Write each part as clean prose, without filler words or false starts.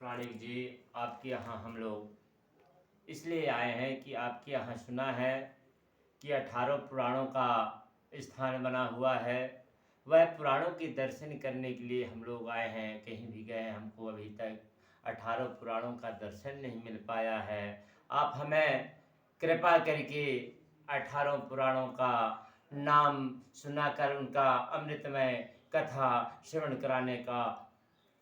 प्राणिक जी, आपके यहाँ हम लोग इसलिए आए हैं कि आपके यहाँ सुना है कि 18 पुराणों का स्थान बना हुआ है। वह पुराणों के दर्शन करने के लिए हम लोग आए हैं, कहीं भी गए हमको अभी तक 18 पुराणों का दर्शन नहीं मिल पाया है। आप हमें कृपा करके 18 पुराणों का नाम सुनाकर उनका अमृतमय कथा श्रवण कराने का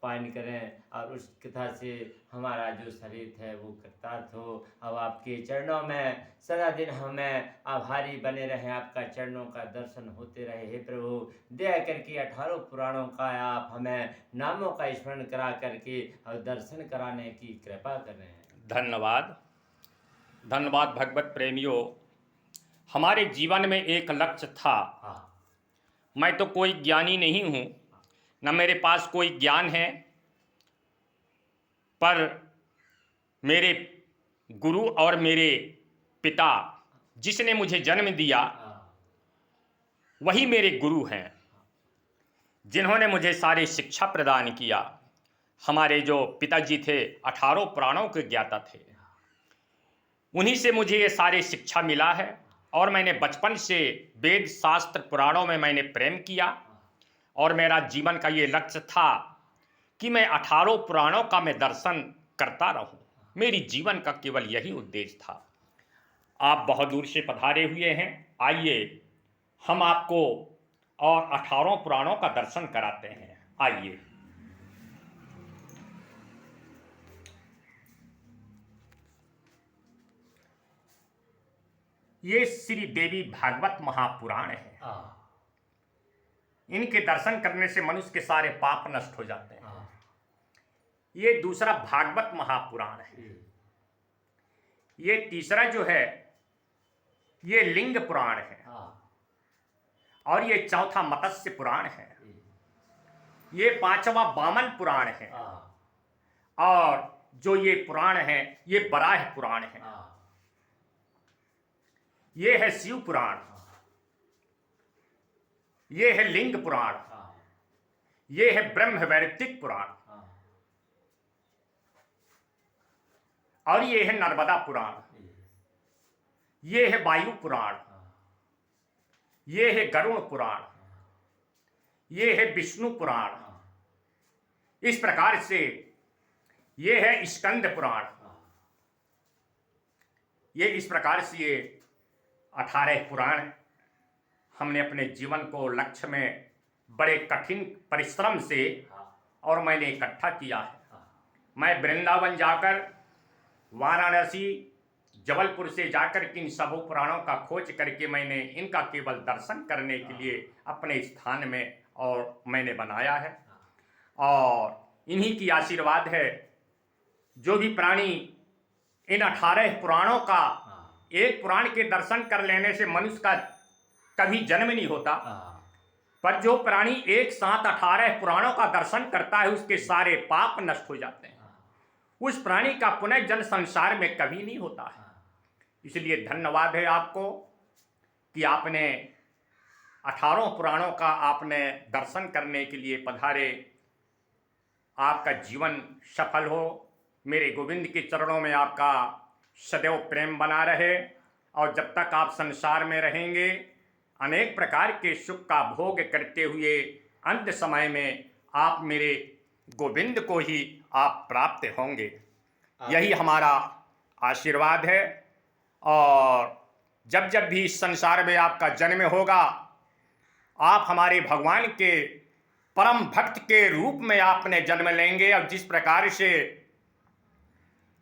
पान करें और उस कथा से हमारा जो शरीर है वो कृतार्थ हो। अब आपके चरणों में सदा दिन हमें आभारी बने रहें, आपका चरणों का दर्शन होते रहे। हे प्रभु, दया करके 18 पुराणों का आप हमें नामों का स्मरण करा करके और दर्शन कराने की कृपा करें। धन्यवाद। धन्यवाद भगवत प्रेमियों। हमारे जीवन में एक लक्ष्य था। मैं तो कोई ज्ञानी नहीं हूँ, न मेरे पास कोई ज्ञान है, पर मेरे गुरु और मेरे पिता जिसने मुझे जन्म दिया वही मेरे गुरु हैं, जिन्होंने मुझे सारी शिक्षा प्रदान किया। हमारे जो पिताजी थे 18 पुराणों के ज्ञाता थे, उन्हीं से मुझे ये सारी शिक्षा मिला है। और मैंने बचपन से वेद शास्त्र पुराणों में मैंने प्रेम किया और मेरा जीवन का ये लक्ष्य था कि मैं 18 पुराणों का मैं दर्शन करता रहूं। मेरी जीवन का केवल यही उद्देश्य था। आप बहुत दूर से पधारे हुए हैं, आइए हम आपको और 18 पुराणों का दर्शन कराते हैं। आइए। ये श्री देवी भागवत महापुराण है। इनके दर्शन करने से मनुष्य के सारे पाप नष्ट हो जाते हैं। ये दूसरा भागवत महापुराण है। ये तीसरा जो है ये लिंग पुराण है। और ये चौथा मत्स्य पुराण है। ये पांचवा वामन पुराण है। और जो ये पुराण है ये वराह पुराण है। ये है शिव पुराण, ये है लिंग पुराण, ये है ब्रह्म वैवर्तिक पुराण, और ये है नर्मदा पुराण, ये है वायु पुराण, ये है गरुड़ पुराण, ये है विष्णु पुराण। इस प्रकार से ये है स्कंद पुराण। ये इस प्रकार से ये 18 पुराण हमने अपने जीवन को लक्ष्य में बड़े कठिन परिश्रम से और मैंने इकट्ठा किया है। मैं वृंदावन जाकर, वाराणसी, जबलपुर से जाकर के इन सबों पुराणों का खोज करके मैंने इनका केवल दर्शन करने के लिए अपने स्थान में और मैंने बनाया है। और इन्हीं की आशीर्वाद है। जो भी प्राणी इन 18 पुराणों का एक पुराण के दर्शन कर लेने से मनुष्य का कभी जन्म नहीं होता, पर जो प्राणी एक साथ 18 पुराणों का दर्शन करता है उसके सारे पाप नष्ट हो जाते हैं। उस प्राणी का पुनः जन्म संसार में कभी नहीं होता है। इसलिए धन्यवाद है आपको कि आपने 18 पुराणों का आपने दर्शन करने के लिए पधारे। आपका जीवन सफल हो। मेरे गोविंद के चरणों में आपका सदैव प्रेम बना रहे। और जब तक आप संसार में रहेंगे अनेक प्रकार के सुख का भोग करते हुए अंत समय में आप मेरे गोविंद को ही आप प्राप्त होंगे। यही हमारा आशीर्वाद है। और जब जब भी इस संसार में आपका जन्म होगा आप हमारे भगवान के परम भक्त के रूप में आपने जन्म लेंगे। और जिस प्रकार से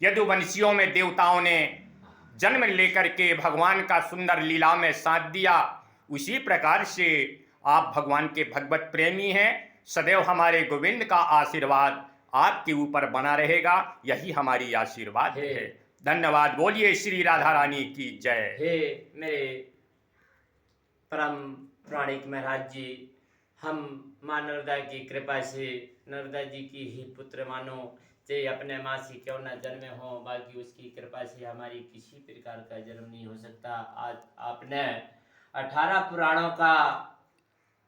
यदुवंशियों में देवताओं ने जन्म लेकर के भगवान का सुंदर लीला में साथ दिया, उसी प्रकार से आप भगवान के भगवत प्रेमी हैं। सदैव हमारे गोविंद का आशीर्वाद आपके ऊपर बना रहेगा। यही हमारी आशीर्वाद है। धन्यवाद। बोलिए श्री राधा रानी की जय। हे मेरे परम प्राणिक महाराज जी, हम माँ नर्मदा की कृपा से, नर्मदा जी की ही पुत्र मानो, चाहे अपने माँ से क्यों न जन्मे हो, बाकी उसकी कृपा से हमारी किसी प्रकार का जन्म नहीं हो सकता। आज आपने 18 पुराणों का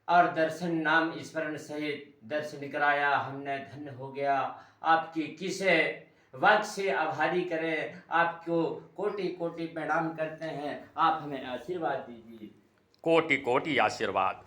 और दर्शन नाम स्मरण सहित दर्शन कराया, हमने धन्य हो गया। आपकी किस वक्त से आभारी करें। आपको कोटि कोटि प्रणाम करते हैं। आप हमें आशीर्वाद दीजिए। कोटि कोटि आशीर्वाद।